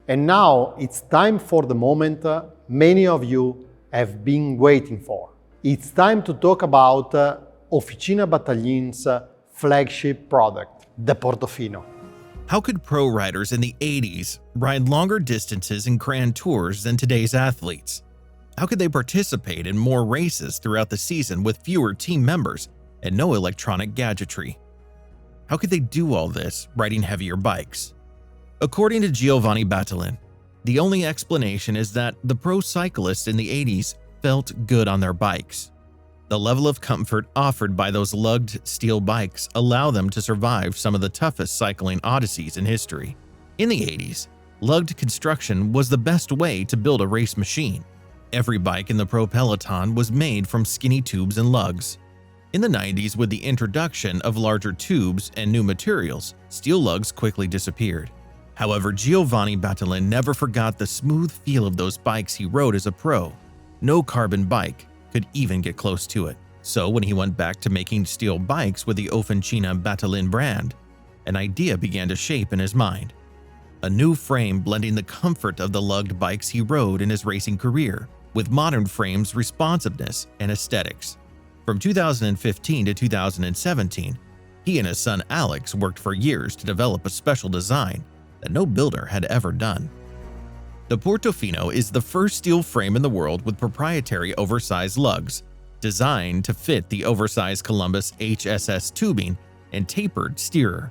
And now it's time for the moment many of you have been waiting for. It's time to talk about Officina Battaglin's flagship product, the Portofino. How could pro riders in the 80s ride longer distances in grand tours than today's athletes? How could they participate in more races throughout the season with fewer team members and no electronic gadgetry? How could they do all this riding heavier bikes? According to Giovanni Battaglin, the only explanation is that the pro cyclists in the 80s felt good on their bikes. The level of comfort offered by those lugged steel bikes allow them to survive some of the toughest cycling odysseys in history. In the 80s, lugged construction was the best way to build a race machine. Every bike in the pro peloton was made from skinny tubes and lugs. In the 90s, with the introduction of larger tubes and new materials, steel lugs quickly disappeared. However, Giovanni Battaglin never forgot the smooth feel of those bikes he rode as a pro. No carbon bike could even get close to it. So when he went back to making steel bikes with the Officina Battaglin brand, an idea began to shape in his mind. A new frame blending the comfort of the lugged bikes he rode in his racing career with modern frames' responsiveness and aesthetics. From 2015 to 2017, he and his son Alex worked for years to develop a special design that no builder had ever done. The Portofino is the first steel frame in the world with proprietary oversized lugs, designed to fit the oversized Columbus HSS tubing and tapered steerer.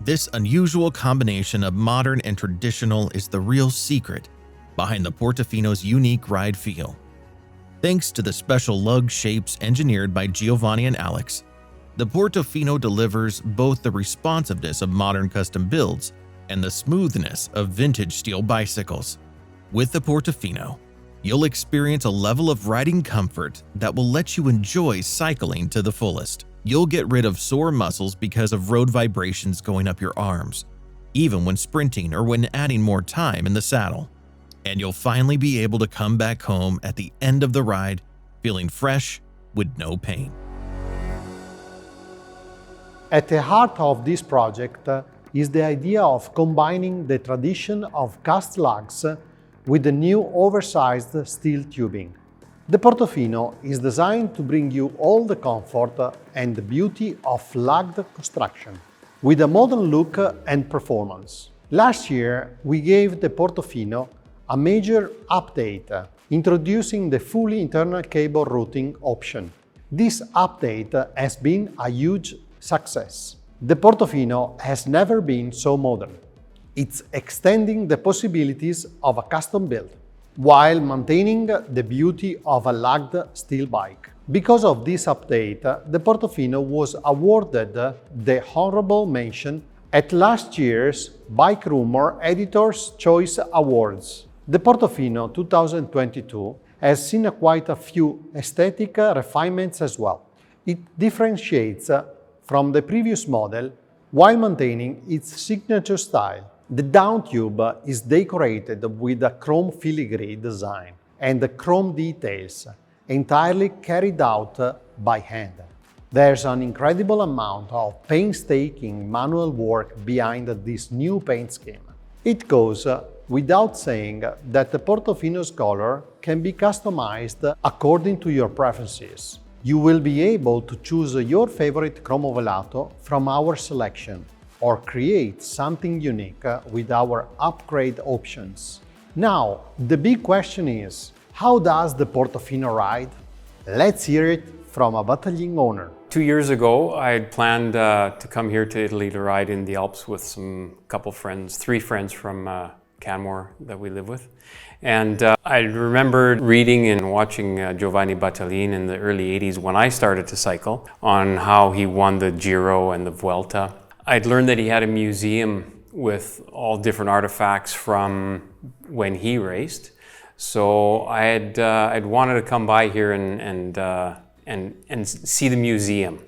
This unusual combination of modern and traditional is the real secret behind the Portofino's unique ride feel. Thanks to the special lug shapes engineered by Giovanni and Alex, the Portofino delivers both the responsiveness of modern custom builds and the smoothness of vintage steel bicycles. With the Portofino, you'll experience a level of riding comfort that will let you enjoy cycling to the fullest. You'll get rid of sore muscles because of road vibrations going up your arms, even when sprinting or when adding more time in the saddle. And you'll finally be able to come back home at the end of the ride feeling fresh with no pain. At the heart of this project is the idea of combining the tradition of cast lugs with the new oversized steel tubing. The Portofino is designed to bring you all the comfort and the beauty of lugged construction, with a modern look and performance. Last year, we gave the Portofino a major update, introducing the fully internal cable routing option. This update has been a huge success. The Portofino has never been so modern. It's extending the possibilities of a custom build, while maintaining the beauty of a lugged steel bike. Because of this update, the Portofino was awarded the honorable mention at last year's Bike Rumor Editor's Choice Awards. The Portofino 2022 has seen quite a few aesthetic refinements as well. It differentiates from the previous model while maintaining its signature style. The down tube is decorated with a chrome filigree design and the chrome details entirely carried out by hand. There's an incredible amount of painstaking manual work behind this new paint scheme. It goes without saying that the Portofino's color can be customized according to your preferences. You will be able to choose your favorite chromo velato from our selection or create something unique with our upgrade options. Now, the big question is, how does the Portofino ride? Let's hear it from a Battaglin owner. 2 years ago, I had planned to come here to Italy to ride in the Alps with three friends from Canmore that we live with. And I remember reading and watching Giovanni Battaglin in the early 80s when I started to cycle on how he won the Giro and the Vuelta. I'd learned that he had a museum with all different artifacts from when he raced. So I'd wanted to come by here and see the museum.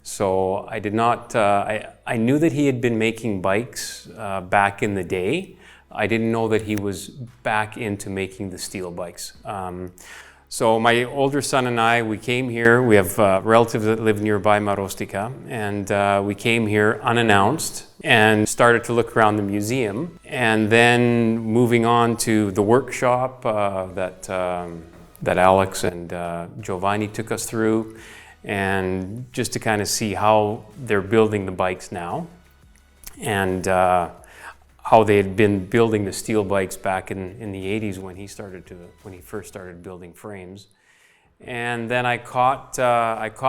So I did not, I knew that he had been making bikes back in the day. I didn't know that he was back into making the steel bikes. So my older son and I, we came here. We have relatives that live nearby Marostica, and we came here unannounced and started to look around the museum. And then moving on to the workshop that Alex and Giovanni took us through, and just to kind of see how they're building the bikes now, and how they had been building the steel bikes back in the 80s when he first started building frames. And then I caught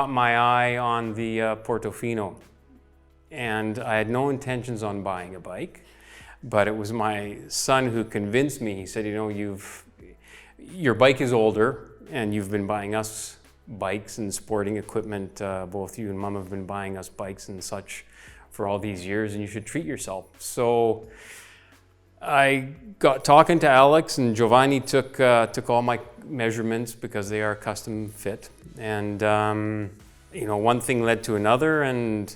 my eye on the Portofino, and I had no intentions on buying a bike, but it was my son who convinced me. He said, you know, your bike is older, and you've been buying us bikes and sporting equipment. Both you and Mom have been buying us bikes and such for all these years, and you should treat yourself. So I got talking to Alex, and Giovanni took all my measurements because they are custom fit. And you know, one thing led to another, and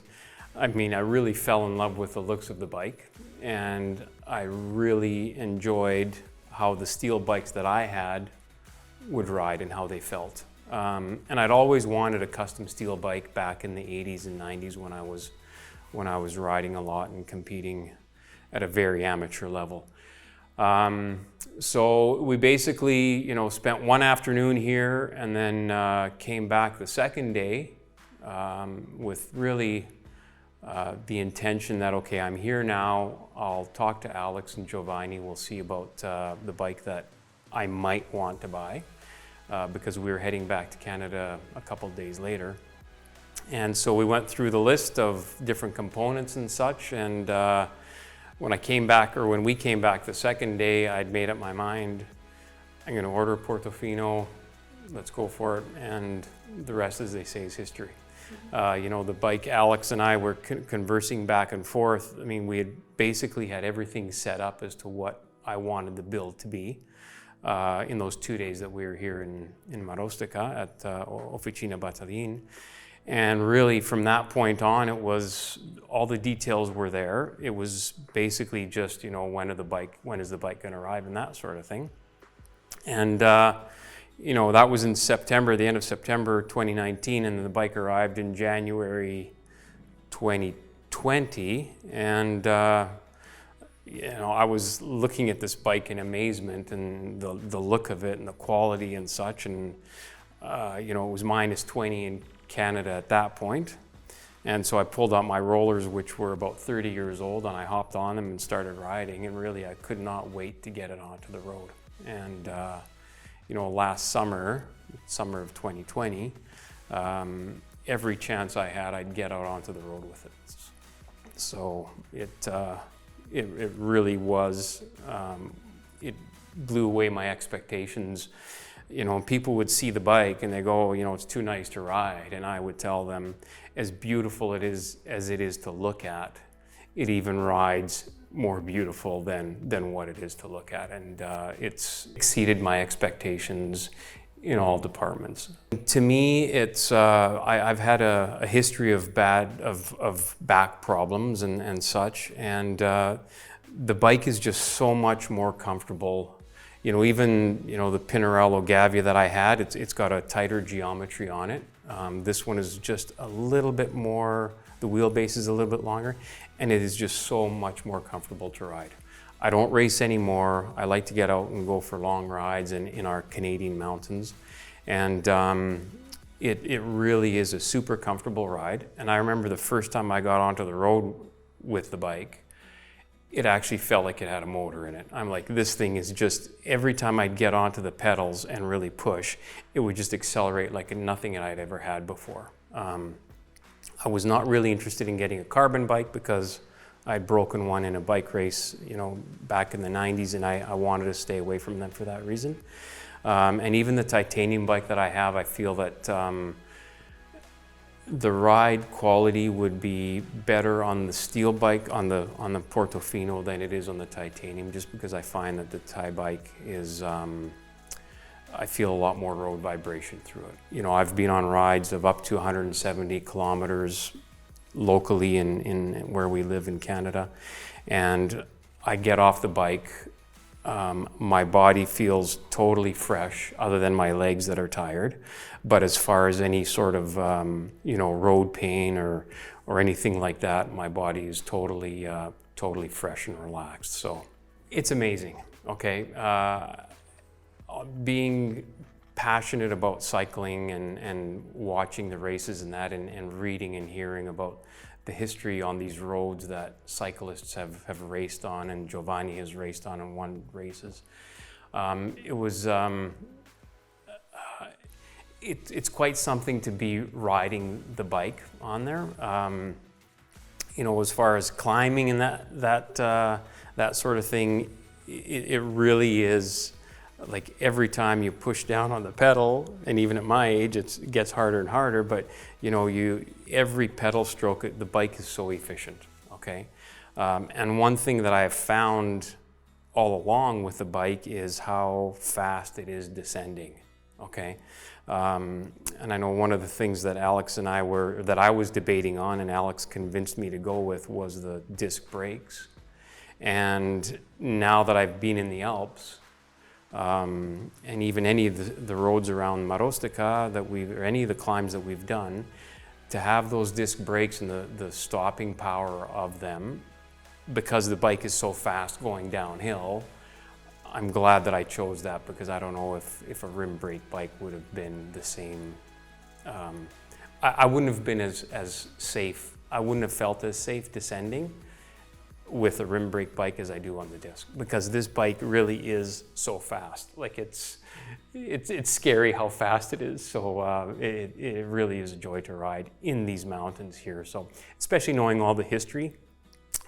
I mean, I really fell in love with the looks of the bike, and I really enjoyed how the steel bikes that I had would ride and how they felt. And I'd always wanted a custom steel bike back in the 80s and 90s when I was riding a lot and competing at a very amateur level. So we basically, you know, spent one afternoon here, and then came back the second day with really the intention that, okay, I'm here now, I'll talk to Alex and Giovanni, we'll see about the bike that I might want to buy, because we were heading back to Canada a couple days later. And so we went through the list of different components and such, and when we came back the second day, I'd made up my mind, I'm going to order a Portofino, let's go for it, and the rest, as they say, is history. You know, the bike, Alex and I were conversing back and forth. I mean, we had basically had everything set up as to what I wanted the build to be in those 2 days that we were here in Marostica at Officina Battaglin. And really, from that point on, it was all the details were there. It was basically just, you know, when is the bike going to arrive, and that sort of thing. And you know, that was in September, the end of September 2019, and the bike arrived in January 2020. And you know, I was looking at this bike in amazement, and the look of it and the quality and such. And you know, it was -20 in Canada at that point. And so I pulled out my rollers, which were about 30 years old, and I hopped on them and started riding. And really, I could not wait to get it onto the road. And you know, last summer of 2020, every chance I had, I'd get out onto the road with it. So it really was, it blew away my expectations. You know, people would see the bike and they go, oh, you know, it's too nice to ride. And I would tell them, as beautiful as it is to look at, it even rides more beautiful than what it is to look at. And it's exceeded my expectations in all departments. To me, it's I've had a history of back problems and such, and the bike is just so much more comfortable. You know, even, you know, the Pinarello Gavia that I had, it's got a tighter geometry on it. This one is just a little bit more, the wheelbase is a little bit longer, and it is just so much more comfortable to ride. I don't race anymore. I like to get out and go for long rides in our Canadian mountains. And it really is a super comfortable ride. And I remember the first time I got onto the road with the bike, it actually felt like it had a motor in it. I'm like, this thing is just, every time I'd get onto the pedals and really push, it would just accelerate like nothing I'd ever had before. I was not really interested in getting a carbon bike because I'd broken one in a bike race, you know, back in the 90s, and I wanted to stay away from them for that reason. And even the titanium bike that I have, I feel that the ride quality would be better on the steel bike, on the Portofino, than it is on the titanium, just because I find that the Thai bike is, I feel a lot more road vibration through it. You know, I've been on rides of up to 170 kilometers locally in where we live in Canada, and I get off the bike my body feels totally fresh, other than my legs that are tired. But as far as any sort of road pain or anything like that, my body is totally totally fresh and relaxed. So it's amazing. Okay, being passionate about cycling and watching the races and that, and reading and hearing about the history on these roads that cyclists have raced on, and Giovanni has raced on and won races. It's quite something to be riding the bike on there. As far as climbing and that sort of thing, it really is. Like every time you push down on the pedal, and even at my age, it gets harder and harder, but every pedal stroke, the bike is so efficient, okay? And one thing that I have found all along with the bike is how fast it is descending, okay? And I know one of the things that I was debating on, and Alex convinced me to go with, was the disc brakes. And now that I've been in the Alps, and even any of the roads around Marostica or any of the climbs that we've done, to have those disc brakes and the stopping power of them, because the bike is so fast going downhill, I'm glad that I chose that, because I don't know if a rim brake bike would have been the same. I wouldn't have been as safe. I wouldn't have felt as safe descending with a rim brake bike as I do on the disc, because this bike really is so fast. Like it's scary how fast it is. So it really is a joy to ride in these mountains here. So especially knowing all the history.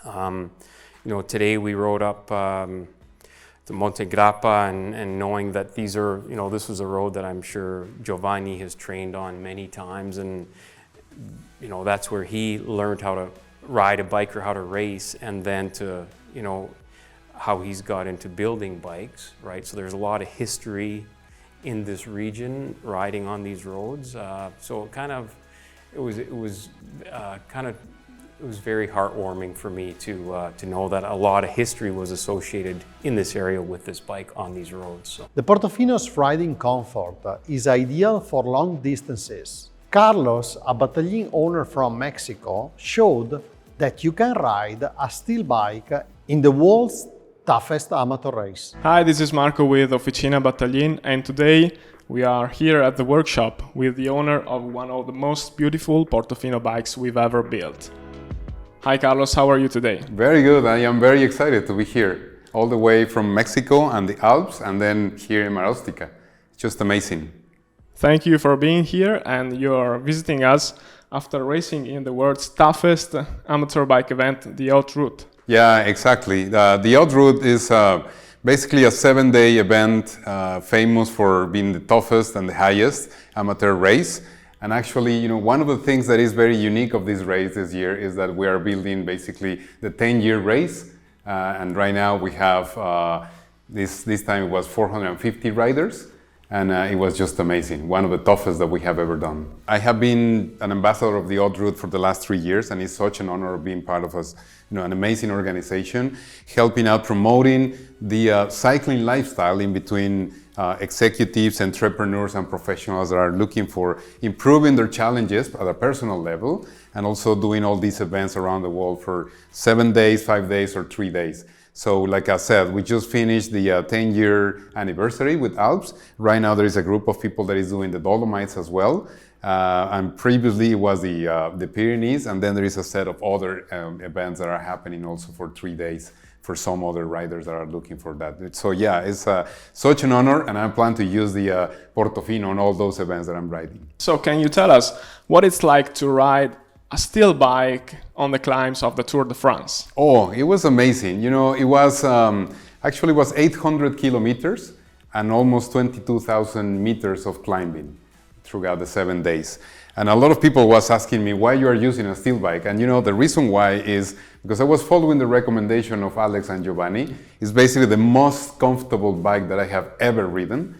Today we rode up to Monte Grappa, and knowing that these are, this was a road that I'm sure Giovanni has trained on many times, and that's where he learned how to ride a bike or how to race, and then to how he's got into building bikes, right? So there's a lot of history in this region riding on these roads. So it was very heartwarming for me to know that a lot of history was associated in this area with this bike on these roads. So. The Portofino's riding comfort is ideal for long distances. Carlos, a Battaglin owner from Mexico, showed that you can ride a steel bike in the world's toughest amateur race. Hi, this is Marco with Officina Battaglin, and today we are here at the workshop with the owner of one of the most beautiful Portofino bikes we've ever built. Hi Carlos, how are you today? Very good. I am very excited to be here, all the way from Mexico and the Alps, and then here in Marostica. It's just amazing. Thank you for being here, and you're visiting us after racing in the world's toughest amateur bike event, the Haute Route. Yeah, exactly. The Haute Route is basically a 7-day event famous for being the toughest and the highest amateur race. And actually, one of the things that is very unique of this race this year is that we are building basically the 10-year race. And right now we have, this time it was 450 riders. And it was just amazing. One of the toughest that we have ever done. I have been an ambassador of the Haute Route for the last 3 years, and it's such an honor of being part of an amazing organization, helping out promoting the cycling lifestyle in between executives, entrepreneurs, and professionals that are looking for improving their challenges at a personal level, and also doing all these events around the world for 7 days, 5 days, or 3 days. So like I said, we just finished the 10-year anniversary with Alps. Right now there is a group of people that is doing the Dolomites as well. And previously it was the Pyrenees, and then there is a set of other events that are happening also for 3 days for some other riders that are looking for that. So yeah, it's such an honor, and I plan to use the Portofino on all those events that I'm riding. So can you tell us what it's like to ride a steel bike on the climbs of the Tour de France? Oh, it was amazing. It was actually was 800 kilometers and almost 22,000 meters of climbing throughout the 7 days. And a lot of people was asking me why you are using a steel bike. And the reason why is because I was following the recommendation of Alex and Giovanni. It's basically the most comfortable bike that I have ever ridden.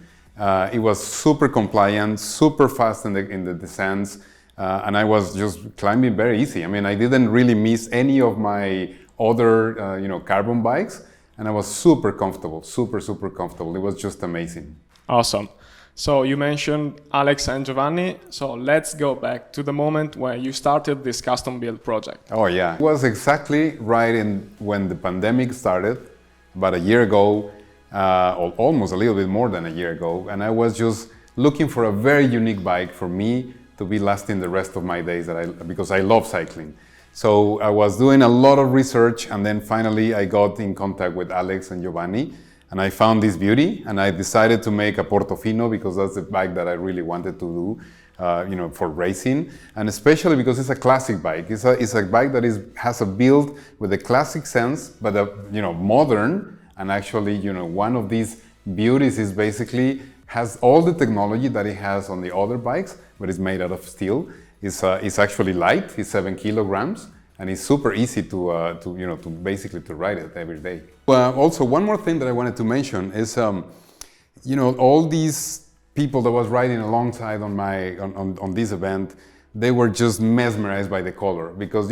It was super compliant, super fast in the descents. And I was just climbing very easy. I mean, I didn't really miss any of my other, carbon bikes. and I was super comfortable, super comfortable. It was just amazing. Awesome. So you mentioned Alex and Giovanni. So let's go back to the moment when you started this custom build project. Oh yeah, it was exactly right when the pandemic started, about a year ago, or almost a little bit more than a year ago, and I was just looking for a very unique bike for me to be lasting the rest of my days because I love cycling. So I was doing a lot of research, and then finally I got in contact with Alex and Giovanni, and I found this beauty, and I decided to make a Portofino because that's the bike that I really wanted to do, for racing, and especially because it's a classic bike. It's a bike that has a build with a classic sense, but modern, and actually, one of these beauties is basically has all the technology that it has on the other bikes, but it's made out of steel. It's actually light. It's 7 kilograms, and it's super easy to basically ride it every day. Well, also one more thing that I wanted to mention is, all these people that was riding alongside on this event, they were just mesmerized by the color because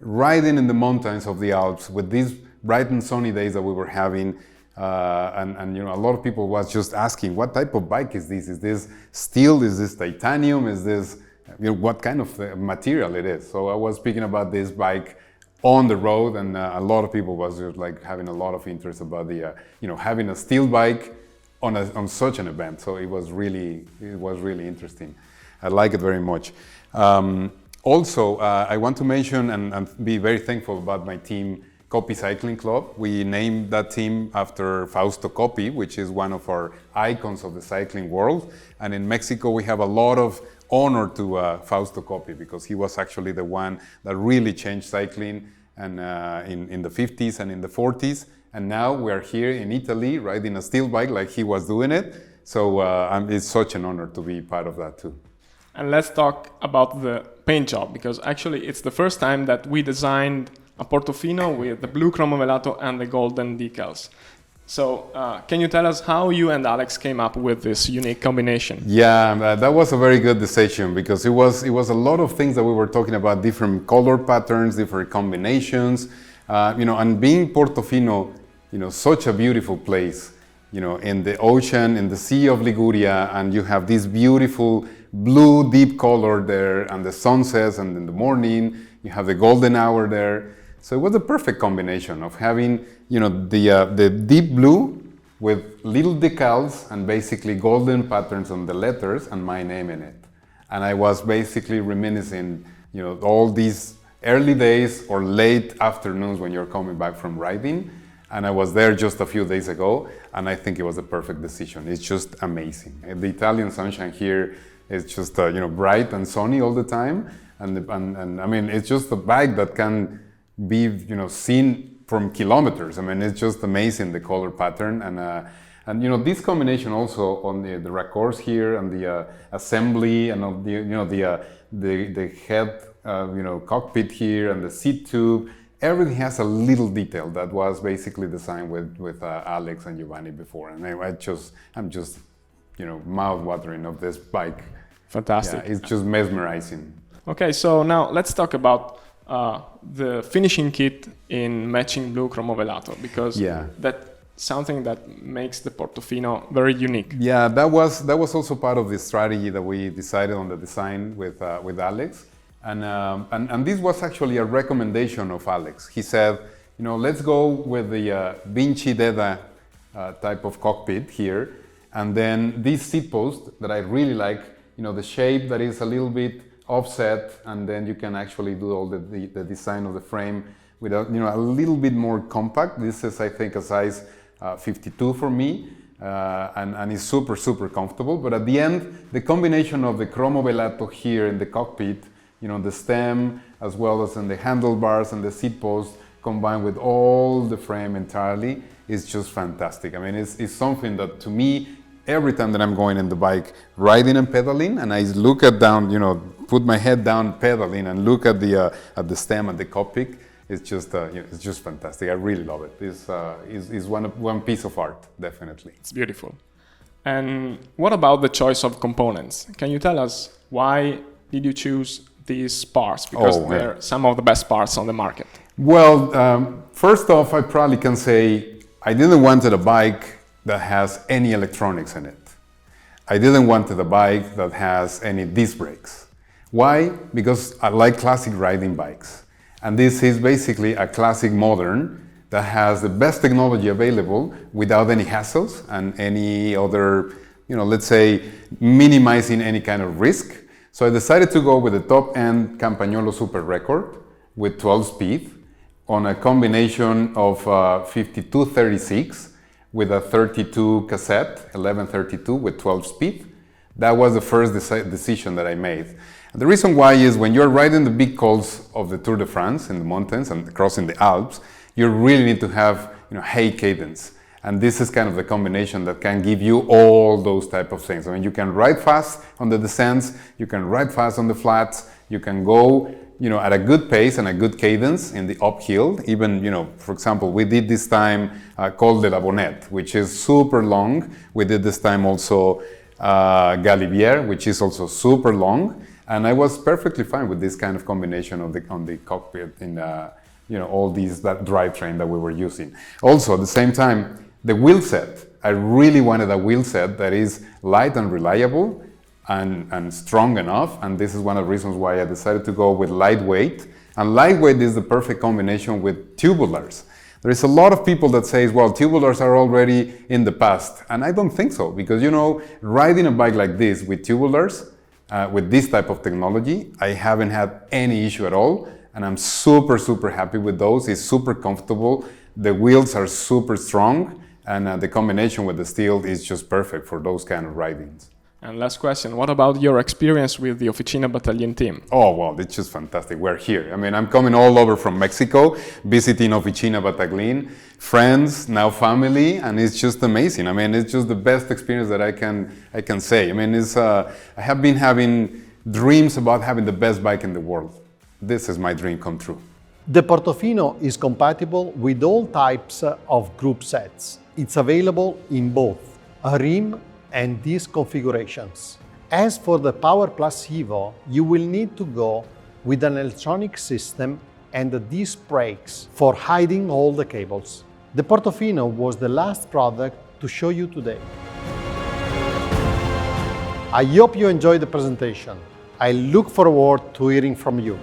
riding in the mountains of the Alps with these bright and sunny days that we were having. And a lot of people was just asking, what type of bike is this? Is this steel? Is this titanium? Is this, what kind of material it is? So I was speaking about this bike on the road, and a lot of people was just like having a lot of interest about the, having a steel bike on such an event. So it was really interesting. I like it very much. Also, I want to mention and be very thankful about my team, Coppi Cycling Club. We named that team after Fausto Coppi, which is one of our icons of the cycling world. And in Mexico, we have a lot of honor to Fausto Coppi because he was actually the one that really changed cycling and in the 50s and in the 40s. And now we're here in Italy riding a steel bike like he was doing it. So it's such an honor to be part of that too. And let's talk about the paint job, because actually it's the first time that we designed a Portofino with the blue cromovelato and the golden decals. So can you tell us how you and Alex came up with this unique combination? Yeah, that was a very good decision because it was a lot of things that we were talking about, different color patterns, different combinations, and being Portofino, such a beautiful place, in the ocean, in the Sea of Liguria, and you have this beautiful blue deep color there, and the sunsets, and in the morning you have the golden hour there. So it was a perfect combination of having, the deep blue with little decals and basically golden patterns on the letters and my name in it. And I was basically reminiscing, all these early days or late afternoons when you're coming back from riding. And I was there just a few days ago, and I think it was a perfect decision. It's just amazing. The Italian sunshine here is just, bright and sunny all the time. And I mean, it's just a bike that can be seen from kilometers. I mean, it's just amazing, the color pattern, and this combination also on the raccords here and the assembly and of the head cockpit here and the seat tube. Everything has a little detail that was basically designed with Alex and Giovanni before, and I'm just mouth watering of this bike. Fantastic! Yeah, it's just mesmerizing. Okay, so now let's talk about the finishing kit in matching blue cromovelato, because that's something that makes the Portofino very unique. Yeah, that was also part of the strategy that we decided on the design with Alex, and this was actually a recommendation of Alex. He said, let's go with the Vinci Deda type of cockpit here, and then this seat post that I really like, the shape that is a little bit offset, and then you can actually do all the design of the frame with a little bit more compact. This is, I think, a size 52 for me, and it's super comfortable. But at the end, the combination of the cromovelato here in the cockpit, the stem as well as in the handlebars and the seat post, combined with all the frame entirely, is just fantastic. I mean, it's something that to me, every time that I'm going in the bike, riding and pedaling, and I look at down, put my head down pedaling and look at the stem and the cockpit, it's just fantastic. I really love it. It's one piece of art, definitely. It's beautiful. And what about the choice of components? Can you tell us why did you choose these parts? Because they're some of the best parts on the market. Well, first off, I probably can say I didn't want a bike that has any electronics in it. I didn't want a bike that has any disc brakes. Why? Because I like classic riding bikes. And this is basically a classic modern that has the best technology available without any hassles and any other, let's say, minimizing any kind of risk. So I decided to go with the top-end Campagnolo Super Record with 12 speed on a combination of 5236 with a 32 cassette, 1132 with 12 speed. That was the first decision that I made. And the reason why is when you're riding the big cols of the Tour de France in the mountains and crossing the Alps, you really need to have high cadence. And this is kind of the combination that can give you all those type of things. I mean, you can ride fast on the descents, you can ride fast on the flats, you can go at a good pace and a good cadence in the uphill. Even, for example, we did this time Col de la Bonnette, which is super long. We did this time also Galibier, which is also super long. And I was perfectly fine with this kind of combination on the cockpit in all that drivetrain that we were using. Also, at the same time, the wheel set. I really wanted a wheel set that is light and reliable and strong enough. And this is one of the reasons why I decided to go with lightweight. And lightweight is the perfect combination with tubulars. There is a lot of people that say, well, tubulars are already in the past. And I don't think so, because riding a bike like this with tubulars, with this type of technology, I haven't had any issue at all. And I'm super, super happy with those. It's super comfortable. The wheels are super strong. And the combination with the steel is just perfect for those kind of ridings. And last question, what about your experience with the Officina Battaglin team? Oh, well, it's just fantastic. We're here. I mean, I'm coming all over from Mexico, visiting Officina Battaglin, friends, now family, and it's just amazing. I mean, it's just the best experience that I can say. I mean, I have been having dreams about having the best bike in the world. This is my dream come true. The Portofino is compatible with all types of group sets. It's available in both a rim and disc configurations. As for the Power Plus Evo, you will need to go with an electronic system and the disc brakes for hiding all the cables. The Portofino was the last product to show you today. I hope you enjoyed the presentation. I look forward to hearing from you.